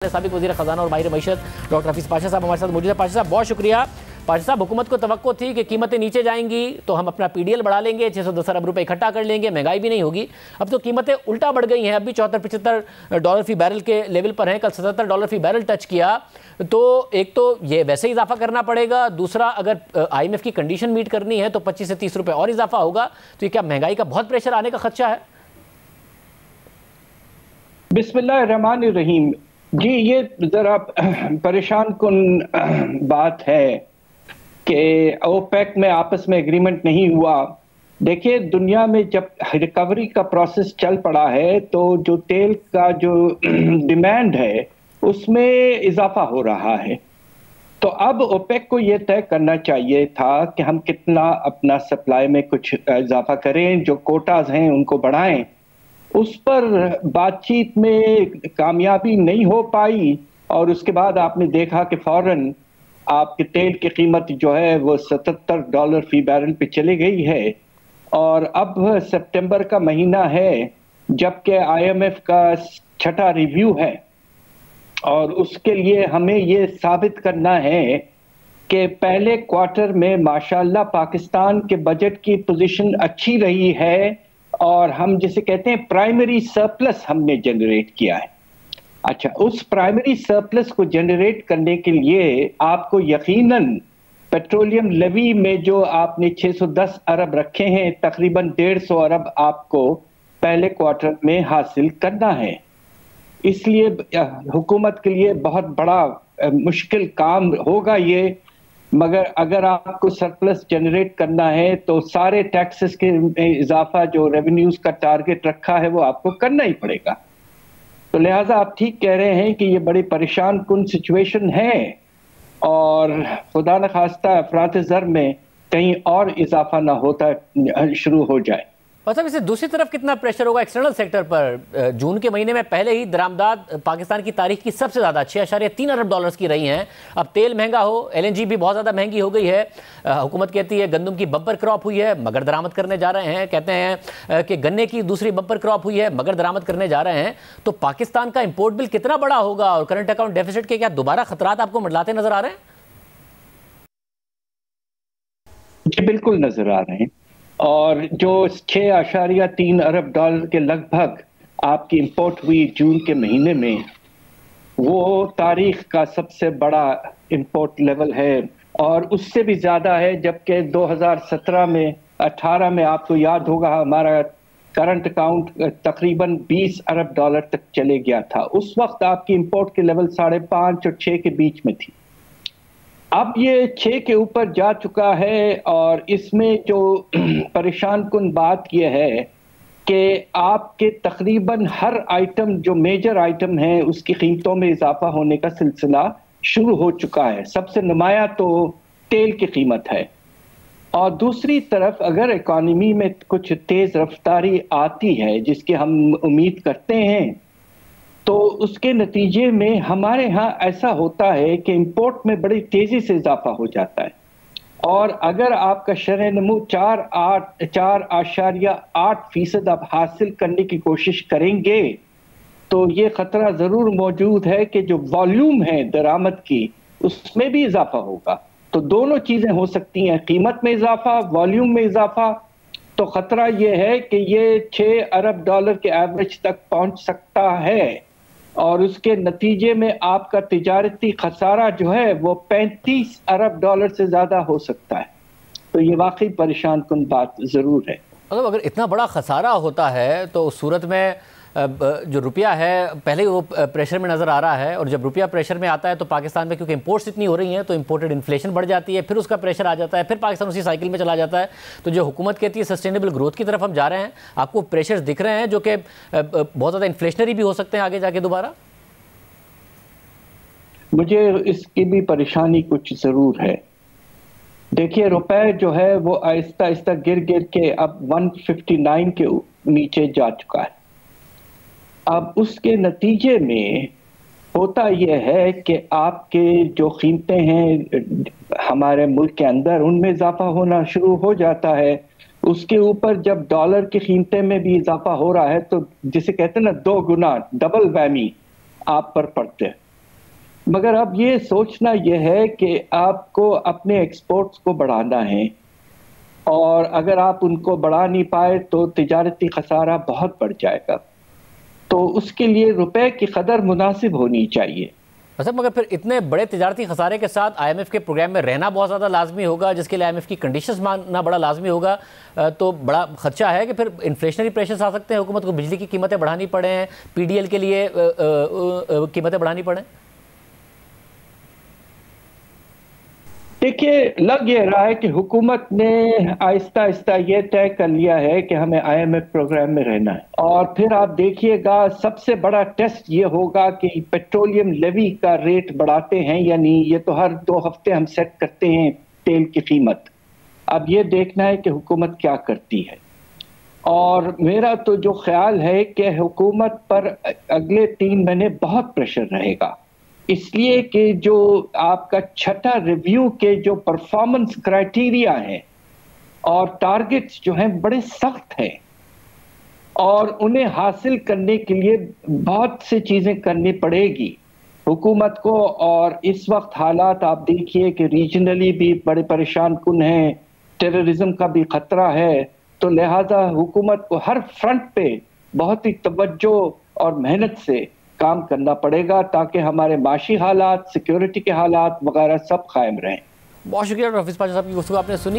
साबिक वज़ीर ख़ज़ाना और माहिर मईशत डॉक्टर हफीज़ पाशा साहब हमारे साथ मौजूद है। पाशा साहब बहुत शुक्रिया। पाशा साहब, हुकूमत को तवक्को थी कि कीमतें नीचे जाएंगी तो हम अपना PDL बढ़ा लेंगे, 610 अरब रुपए इकट्ठा कर लेंगे, महंगाई भी नहीं होगी। अब तो कीमतें उल्टा बढ़ गई हैं, अब भी $74-75 फी बैरल के लेवल पर हैं। कल $77 फी बैरल टच किया। तो एक तो ये वैसे ही इजाफा करना पड़ेगा, दूसरा अगर IMF की कंडीशन मीट करनी है तो 25 से 30 रुपये और इजाफा होगा। तो ये क्या महंगाई का बहुत प्रेशर आने का खदशा है? बिस्मिल्लाहिर्रहमानिर्रहीम जी, ये जरा परेशान कुन बात है कि ओपेक में आपस में एग्रीमेंट नहीं हुआ। देखिए, दुनिया में जब रिकवरी का प्रोसेस चल पड़ा है तो जो तेल का जो डिमांड है उसमें इजाफा हो रहा है। तो अब ओपेक को ये तय करना चाहिए था कि हम कितना अपना सप्लाई में कुछ इजाफा करें, जो कोटाज हैं उनको बढ़ाएं। उस पर बातचीत में कामयाबी नहीं हो पाई और उसके बाद आपने देखा कि फौरन आपके तेल की कीमत जो है वो $77 फी बैरल पे चली गई है। और अब सितंबर का महीना है जबकि IMF का छठा रिव्यू है और उसके लिए हमें ये साबित करना है कि पहले क्वार्टर में माशाल्लाह पाकिस्तान के बजट की पोजीशन अच्छी रही है और हम जिसे कहते हैं प्राइमरी सरप्लस हमने जनरेट किया है। अच्छा, उस प्राइमरी सरप्लस को जनरेट करने के लिए आपको यकीनन पेट्रोलियम लेवी में जो आपने 610 अरब रखे हैं, तकरीबन 150 अरब आपको पहले क्वार्टर में हासिल करना है। इसलिए हुकूमत के लिए बहुत बड़ा मुश्किल काम होगा ये, मगर अगर आपको सरप्लस जनरेट करना है तो सारे टैक्सेस के इजाफा जो रेवेन्यूज का टारगेट रखा है वो आपको करना ही पड़ेगा। तो लिहाजा आप ठीक कह रहे हैं कि ये बड़ी परेशान कुन सिचुएशन है और खुदा न खास्ता अफरात ज़र में कहीं और इजाफा ना होता शुरू हो जाए। और साहब, इसे दूसरी तरफ कितना प्रेशर होगा एक्सटर्नल सेक्टर पर? जून के महीने में पहले ही दरामदाद पाकिस्तान की तारीख की सबसे ज़्यादा $6.3 अरब की रही हैं। अब तेल महंगा हो, LNG भी बहुत ज़्यादा महंगी हो गई है। हुकूमत कहती है गंदम की बम्पर क्रॉप हुई है, मगर दरामद करने जा रहे हैं। कहते हैं कि गन्ने की दूसरी बम्पर क्रॉप हुई है, मगर दरामद करने जा रहे हैं। तो पाकिस्तान का इम्पोर्ट बिल कितना बड़ा होगा और करंट अकाउंट डेफिसिट के क्या दोबारा खतरात आपको मंडलाते नजर आ रहे हैं? जी बिल्कुल नजर आ रहे हैं। और जो $6.3 अरब के लगभग आपकी इंपोर्ट हुई जून के महीने में, वो तारीख का सबसे बड़ा इंपोर्ट लेवल है और उससे भी ज्यादा है। जबकि 2017 में 18 में आपको याद होगा हमारा करंट अकाउंट तकरीबन $20 अरब तक चले गया था। उस वक्त आपकी इंपोर्ट के लेवल 5.5 और 6 के बीच में थी। अब ये 6 के ऊपर जा चुका है और इसमें जो परेशान कुन बात यह है कि आपके तकरीबन हर आइटम जो मेजर आइटम है उसकी कीमतों में इजाफा होने का सिलसिला शुरू हो चुका है। सबसे नुमाया तो तेल की कीमत है और दूसरी तरफ अगर इकॉनमी में कुछ तेज रफ्तारी आती है जिसकी हम उम्मीद करते हैं तो उसके नतीजे में हमारे यहाँ ऐसा होता है कि इंपोर्ट में बड़ी तेजी से इजाफा हो जाता है। और अगर आपका शरह नमू 4.8% आप हासिल करने की कोशिश करेंगे तो ये खतरा जरूर मौजूद है कि जो वॉल्यूम है दरामद की उसमें भी इजाफा होगा। तो दोनों चीजें हो सकती हैं, कीमत में इजाफा, वॉल्यूम में इजाफा। तो खतरा ये है कि ये $6 अरब के एवरेज तक पहुंच सकता है और उसके नतीजे में आपका तिजारती खसारा जो है वो $35 अरब से ज्यादा हो सकता है। तो ये वाकई परेशान कुन बात जरूर है। मतलब अगर इतना बड़ा खसारा होता है तो उस सूरत में जो रुपया है पहले वो प्रेशर में नज़र आ रहा है और जब रुपया प्रेशर में आता है तो पाकिस्तान में क्योंकि इंपोर्ट्स इतनी हो रही हैं तो इंपोर्टेड इन्फ्लेशन बढ़ जाती है, फिर उसका प्रेशर आ जाता है, फिर पाकिस्तान उसी साइकिल में चला जाता है। तो जो हुकूमत कहती है सस्टेनेबल ग्रोथ की तरफ हम जा रहे हैं, आपको प्रेशर्स दिख रहे हैं जो कि बहुत ज़्यादा इन्फ्लेशनरी भी हो सकते हैं आगे जाके दोबारा? मुझे इसकी भी परेशानी कुछ जरूर है। देखिए, रुपए जो है वो आहिस्ता आहिस्ता गिर गिर के अब 159 के नीचे जा चुका है। अब उसके नतीजे में होता यह है कि आपके जो कीमतें हैं हमारे मुल्क के अंदर उनमें इजाफा होना शुरू हो जाता है। उसके ऊपर जब डॉलर की कीमतें में भी इजाफा हो रहा है तो जिसे कहते हैं ना, 2 गुना डबल वैमी आप पर पड़ते हैं। मगर अब ये सोचना यह है कि आपको अपने एक्सपोर्ट्स को बढ़ाना है, और अगर आप उनको बढ़ा नहीं पाए तो तिजारती खसारा बहुत बढ़ जाएगा। तो उसके लिए रुपए की कदर मुनासिब होनी चाहिए। अच्छा, मगर फिर इतने बड़े तिजारती खसारे के साथ आईएमएफ के प्रोग्राम में रहना बहुत ज़्यादा लाजमी होगा, जिसके लिए आईएमएफ की कंडीशंस मानना बड़ा लाजमी होगा। तो बड़ा खर्चा है कि फिर इन्फ्लेशनरी प्रेशर्स आ सकते हैं, हुकूमत को बिजली की कीमतें बढ़ानी पड़े, पीडीएल के लिए कीमतें बढ़ानी पड़े। देखिए, लग ये रहा है कि हुकूमत ने आहिस्ता आहिस्ता ये तय कर लिया है कि हमें आईएमएफ प्रोग्राम में रहना है। और फिर आप देखिएगा, सबसे बड़ा टेस्ट ये होगा कि पेट्रोलियम लेवी का रेट बढ़ाते हैं या नहीं। ये तो हर 2 हफ्ते हम सेट करते हैं तेल की कीमत। अब ये देखना है कि हुकूमत क्या करती है। और मेरा तो जो ख्याल है कि हुकूमत पर अगले 3 महीने बहुत प्रेशर रहेगा, इसलिए कि जो आपका छठा रिव्यू के जो परफॉर्मेंस क्राइटेरिया हैं और टारगेट्स जो हैं बड़े सख्त हैं, और उन्हें हासिल करने के लिए बहुत सी चीजें करनी पड़ेगी हुकूमत को। और इस वक्त हालात आप देखिए कि रीजनली भी बड़े परेशान कुन हैं, टेररिज्म का भी खतरा है। तो लिहाजा हुकूमत को हर फ्रंट पे बहुत ही तवज्जो और मेहनत से काम करना पड़ेगा, ताकि हमारे माशी हालात, सिक्योरिटी के हालात वगैरह सब कायम रहें। बहुत शुक्रिया डॉक्टर हफीज पाशा साहब की गुफ्तगू आपने सुनी।